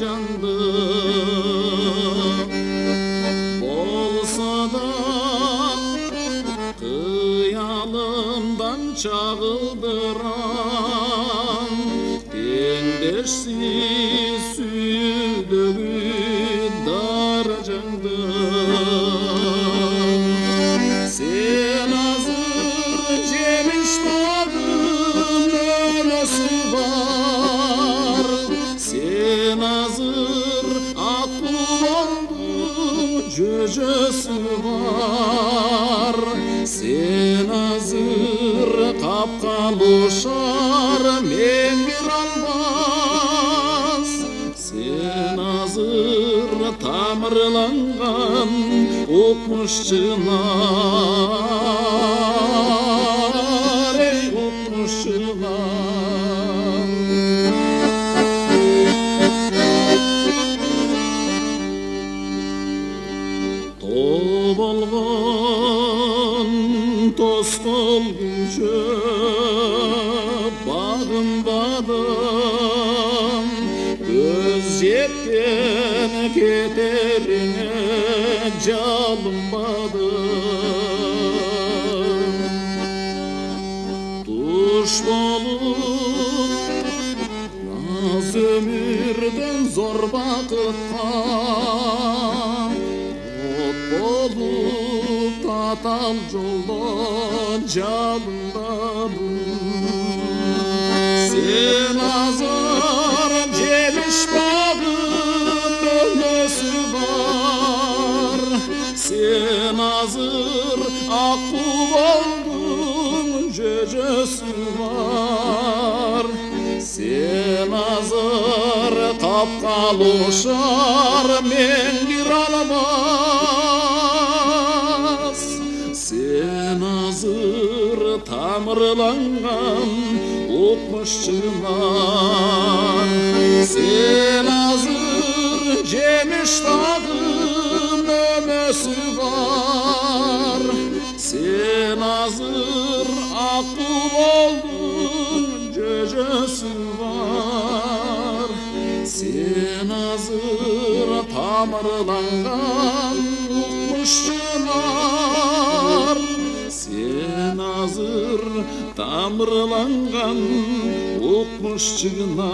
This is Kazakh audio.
жанды болса да қиялымдан чағылдырам теңдешсіз сүйдігі даражаңды сен азыр жеміш бағым өлесі бар сен азыр аққұлалдың жүжесі бар сен азыр қапқалушар мен бір албас сен азыр тамырланған оқмыш чынар ей оқмыш чынар тобылған тосқыл күнші бағынбадым көз жеткен кетеріне жалынбадым туш болып наз өмірдің зор бақытқа от болып татал жолдан жалындадым сен азыр жеміш бағым өлесі бар сен азыр аққұлалдың жүжесі бар сен азыр қапқалушар мен кіре алмас сен азыр тамырланған оқмыш чынар сен азыр жеміш бағым өмесі бар сен азыр аққұлалдың жүжесі бар сен азыр тамырланған оқмыш чынар сен азыр тамырланған оқмыш чынар